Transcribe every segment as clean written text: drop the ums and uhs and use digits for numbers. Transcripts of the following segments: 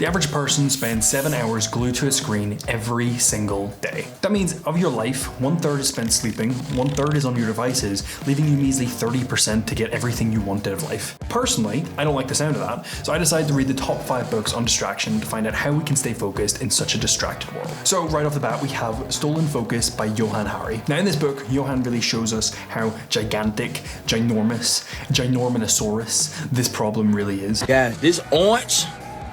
The average person spends 7 hours glued to a screen every single day. That means of your life, 1/3 is spent sleeping, 1/3 is on your devices, leaving you measly 30% to get everything you want out of life. Personally, I don't like the sound of that, so I decided to read the top 5 books on distraction to find out how we can stay focused in such a distracted world. So right off the bat, we have Stolen Focus by Johann Hari. Now in this book, Johann really shows us how gigantic, ginormous, ginorminosaurus this problem really is. Guys, this orange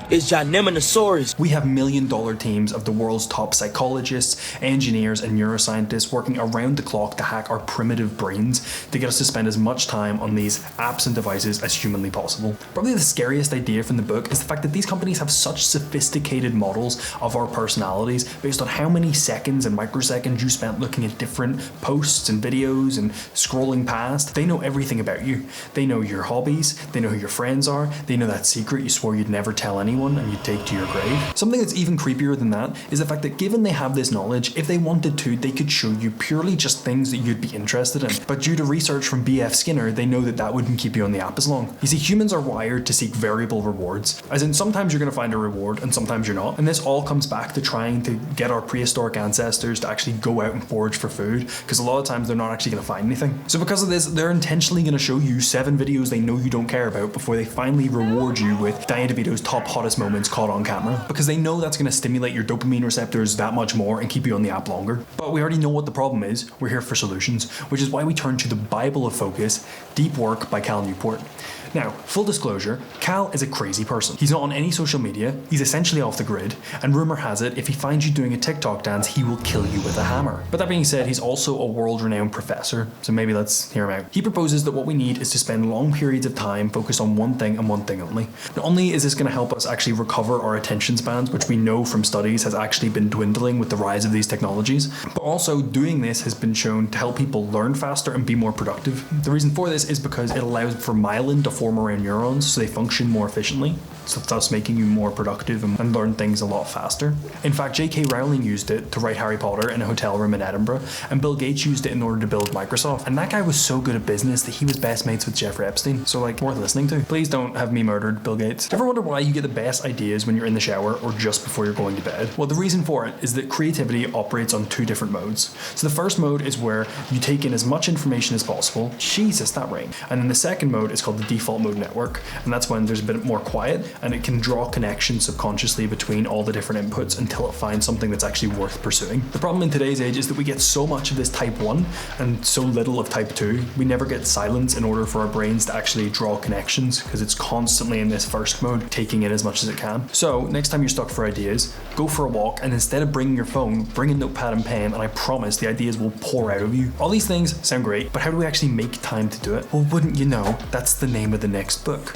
is Ginorminosaurus. We have million-dollar teams of the world's top psychologists, engineers, and neuroscientists working around the clock to hack our primitive brains to get us to spend as much time on these apps and devices as humanly possible. Probably the scariest idea from the book is the fact that these companies have such sophisticated models of our personalities based on how many seconds and microseconds you spent looking at different posts and videos and scrolling past. They know everything about you. They know your hobbies, they know who your friends are, they know that secret you swore you'd never tell anyone and you take to your grave. Something that's even creepier than that is the fact that given they have this knowledge, if they wanted to, they could show you purely just things that you'd be interested in. But due to research from B.F. Skinner, they know that that wouldn't keep you on the app as long. You see, humans are wired to seek variable rewards, as in sometimes you're going to find a reward and sometimes you're not. And this all comes back to trying to get our prehistoric ancestors to actually go out and forage for food, because a lot of times they're not actually going to find anything. So because of this, they're intentionally going to show you 7 videos they know you don't care about before they finally reward you with Danny DeVito's top hottest moments caught on camera, because they know that's going to stimulate your dopamine receptors that much more and keep you on the app longer. But we already know what the problem is. We're here for solutions, which is why we turn to the Bible of focus, Deep Work by Cal Newport. Now, full disclosure, Cal is a crazy person. He's not on any social media, he's essentially off the grid, and rumor has it, if he finds you doing a TikTok dance, he will kill you with a hammer. But that being said, he's also a world-renowned professor, so maybe let's hear him out. He proposes that what we need is to spend long periods of time focused on one thing and one thing only. Not only is this going to help us actually recover our attention spans, which we know from studies has actually been dwindling with the rise of these technologies, but also doing this has been shown to help people learn faster and be more productive. The reason for this is because it allows for myelin to form around neurons so they function more efficiently, so thus making you more productive and learn things a lot faster. In fact, J.K. Rowling used it to write Harry Potter in a hotel room in Edinburgh, and Bill Gates used it in order to build Microsoft. And that guy was so good at business that he was best mates with Jeffrey Epstein, so like, worth listening to. Please don't have me murdered, Bill Gates. Ever wonder why you get the best ideas when you're in the shower or just before you're going to bed? Well, the reason for it is that creativity operates on 2 different modes. So the first mode is where you take in as much information as possible. Jesus, that rain. And then the second mode is called the default mode network, and that's when there's a bit more quiet and it can draw connections subconsciously between all the different inputs until it finds something that's actually worth pursuing. The problem in today's age is that we get so much of this type 1 and so little of type 2. We never get silence in order for our brains to actually draw connections, because it's constantly in this first mode, taking in as much as it can. So next time you're stuck for ideas, go for a walk, and instead of bringing your phone, bring a notepad and pen, and I promise the ideas will pour out of you. All these things sound great, but how do we actually make time to do it? Well, wouldn't you know, that's the name of the next book.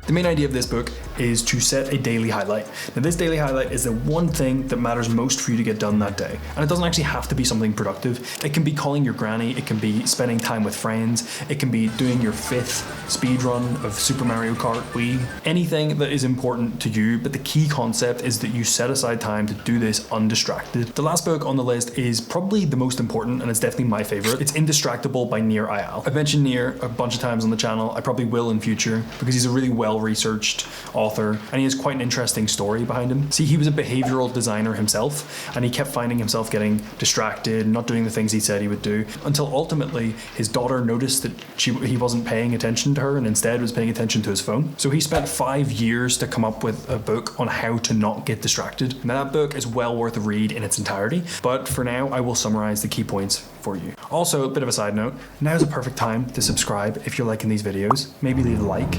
The main idea of this book is to set a daily highlight. Now, this daily highlight is the one thing that matters most for you to get done that day. And it doesn't actually have to be something productive. It can be calling your granny, it can be spending time with friends, it can be doing your 5th speed run of Super Mario Kart Wii. Anything that is important to you, but the key concept is that you set aside time to do this undistracted. The last book on the list is probably the most important, and it's definitely my favorite. It's Indistractable by Nir Eyal. I've mentioned Nir a bunch of times on the channel. I probably will in future, because he's a really well-researched author, and he has quite an interesting story behind him. See, he was a behavioral designer himself, and he kept finding himself getting distracted, not doing the things he said he would do, until ultimately his daughter noticed that he wasn't paying attention to her and instead was paying attention to his phone. So he spent 5 years to come up with a book on how to not get distracted. Now, that book is well worth a read in its entirety, but for now I will summarize the key points for you. Also, a bit of a side note, now's a perfect time to subscribe if you're liking these videos. Maybe leave a like,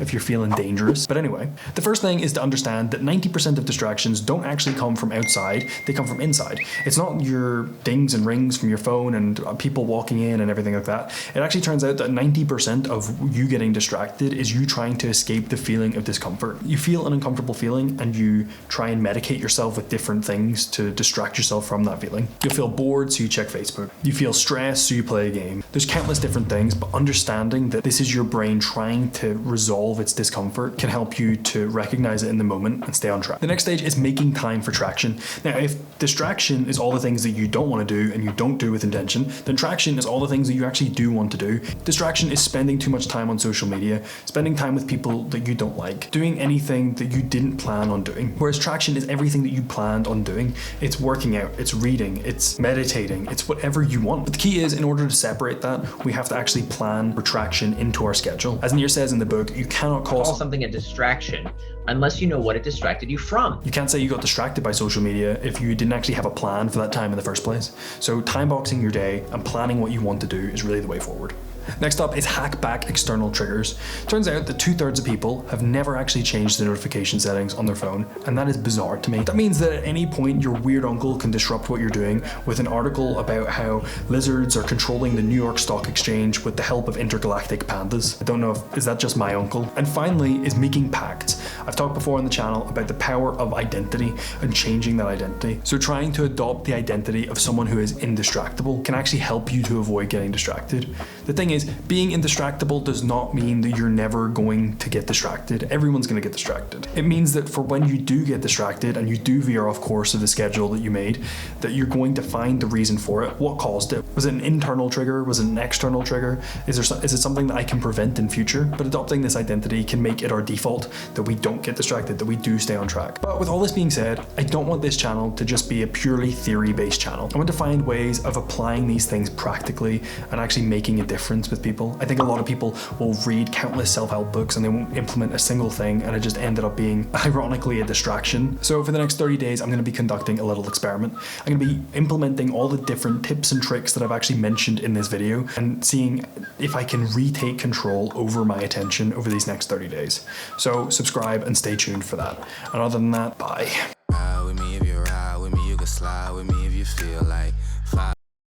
if you're feeling dangerous. But anyway, the first thing is to understand that 90% of distractions don't actually come from outside, they come from inside. It's not your dings and rings from your phone and people walking in and everything like that. It actually turns out that 90% of you getting distracted is you trying to escape the feeling of discomfort. You feel an uncomfortable feeling and you try and medicate yourself with different things to distract yourself from that feeling. You'll feel bored, so you check Facebook. You feel stressed stress, so you play a game. There's countless different things, but understanding that this is your brain trying to resolve its discomfort can help you to recognize it in the moment and stay on track. The next stage is making time for traction. Now, if distraction is all the things that you don't want to do and you don't do with intention, then traction is all the things that you actually do want to do. Distraction is spending too much time on social media, spending time with people that you don't like, doing anything that you didn't plan on doing. Whereas traction is everything that you planned on doing. It's working out, it's reading, it's meditating, it's whatever you want. But the key is, in order to separate that, we have to actually plan for traction into our schedule. As Nir says in the book, you cannot call something a distraction unless you know what it distracted you from. You can't say you got distracted by social media if you didn't actually have a plan for that time in the first place. So time boxing your day and planning what you want to do is really the way forward. Next up is hack back external triggers. Turns out that 2/3 of people have never actually changed the notification settings on their phone, and that is bizarre to me. That means that at any point your weird uncle can disrupt what you're doing with an article about how lizards are controlling the New York Stock Exchange with the help of intergalactic pandas. I don't know is that just my uncle? And finally is making pacts. I've talked before on the channel about the power of identity and changing that identity. So trying to adopt the identity of someone who is indistractable can actually help you to avoid getting distracted. The thing is, being indistractable does not mean that you're never going to get distracted. Everyone's going to get distracted. It means that for when you do get distracted and you do veer off course of the schedule that you made, that you're going to find the reason for it. What caused it? Was it an internal trigger? Was it an external trigger? Is it something that I can prevent in future? But adopting this identity can make it our default that we don't get distracted, that we do stay on track. But with all this being said, I don't want this channel to just be a purely theory-based channel. I want to find ways of applying these things practically and actually making a difference with people. I think a lot of people will read countless self-help books and they won't implement a single thing, and it just ended up being ironically a distraction. So for the next 30 days, I'm going to be conducting a little experiment. I'm going to be implementing all the different tips and tricks that I've actually mentioned in this video and seeing if I can retake control over my attention over these next 30 days. So subscribe and stay tuned for that. And other than that, bye. Ride with me if you ride with me, you can slide with me if you feel like